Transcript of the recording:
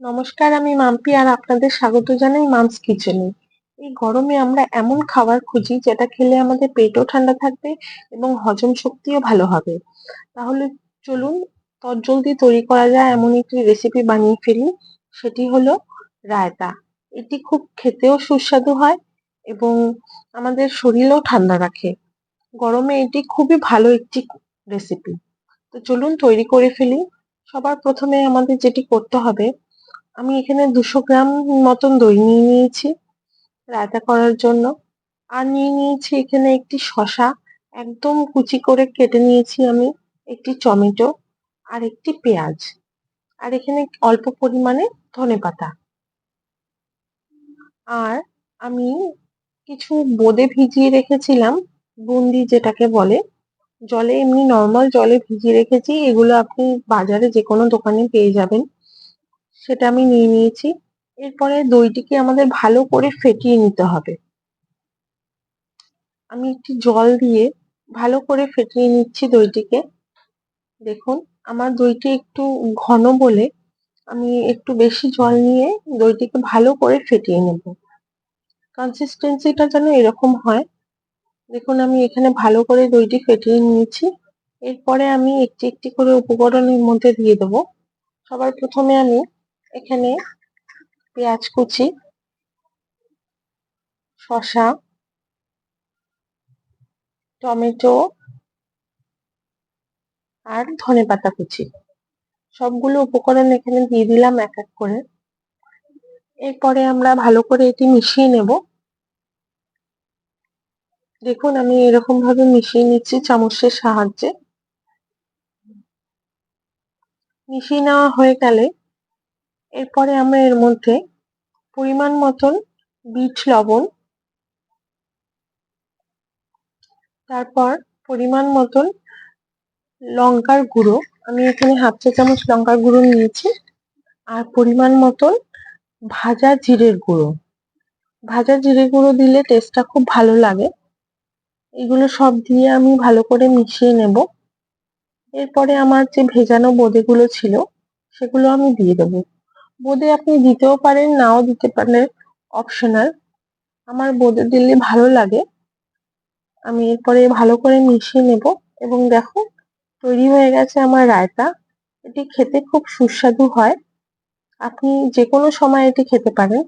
নমস্কার, আমি মাম্পি আর আপনাদের স্বাগত জানাই মামস কিচেনে। এই গরমে আমরা এমন খাবার খুঁজি যেটা খেলে আমাদের পেটও ঠান্ডা থাকবে এবং হজম শক্তিও ভালো হবে। তাহলে চলুন চটজলদি তৈরি করা যায় এমন একটি রেসিপি বানিয়ে ফেলি। সেটি হলো রায়তা। এটি খুব খেতেও সুস্বাদু হয় এবং আমাদের শরীরও ঠান্ডা রাখে। গরমে এটি খুবই ভালো একটি রেসিপি। তো চলুন তৈরি করে ফেলি। সবার প্রথমে আমাদের যেটি করতে হবে, আমি এখানে 200 গ্রাম মতন দই নিয়ে নিয়েছি রায়তা করার জন্য। আর নিয়ে নিয়েছি এখানে একটি শসা, একদম কুচি করে কেটে নিয়েছি আমি, একটি টমেটো আর একটি পেঁয়াজ, আর এখানে অল্প পরিমাণে ধনেপাতা। আর আমি কিছু বোঁদে ভিজিয়ে রেখেছিলাম, বুন্দি যেটাকে বলে, জলে এমনি নর্মাল জলে ভিজিয়ে রেখেছি। এগুলো আপনি বাজারে যে কোনো দোকানে পেয়ে যাবেন। সেটা আমি নিয়ে নিয়েছি। এরপরে দইটিকে আমাদের ভালো করে ফেটিয়ে নিতে হবে। আমি একটি জল দিয়ে ভালো করে ফেটিয়ে নিচ্ছি দইটিকে। দেখুন, আমার দইটি একটু ঘন বলে আমি একটু বেশি জল নিয়ে দইটিকে ভালো করে ফেটিয়ে নেব। কনসিস্টেন্সিটা যেন এরকম হয়। দেখুন, আমি এখানে ভালো করে দইটি ফেটিয়ে নিয়েছি। এরপরে আমি একটি একটি করে উপকরণের মধ্যে দিয়ে দেবো। সবার প্রথমে আমি এখানে পেঁয়াজ কুচি, শসা, টমেটো আর ধনেপাতা কুচি সবগুলো উপকরণ এখানে দিয়ে দিলাম এক এক করে। এরপরে আমরা ভালো করে এটি মিশিয়ে নেব। দেখুন, আমি এরকম ভাবে মিশিয়ে নিচ্ছি চামচের সাহায্যে। মিশিয়ে নেওয়া হয়ে গেলে এরপরে আমরা এর মধ্যে পরিমাণ মতন বিট লবণ, তারপর পরিমাণ মতন লঙ্কার গুঁড়ো, আমি এখানে হাফ চা চামচ লঙ্কার গুঁড়ো নিয়েছি, আর পরিমাণ মতন ভাজা জিরের গুঁড়ো। ভাজা জিরে গুঁড়ো দিলে টেস্টটা খুব ভালো লাগে। এগুলো সব দিয়ে আমি ভালো করে মিশিয়ে নেব। এরপরে আমার যে ভেজানো বোঁদেগুলো ছিল সেগুলো আমি দিয়ে দেবো। বোঁদে আপনি দিতেও পারেন, নাও দিতে পারেন, অপশনাল। আমার বোঁদে দিলে ভালো লাগে। আমি এরপরে ভালো করে মিশিয়ে নেব এবং দেখো, তৈরি হয়ে গেছে আমার রায়তা। এটি খেতে খুব সুস্বাদু হয়। আপনি যে কোনো সময় এটি খেতে পারেন।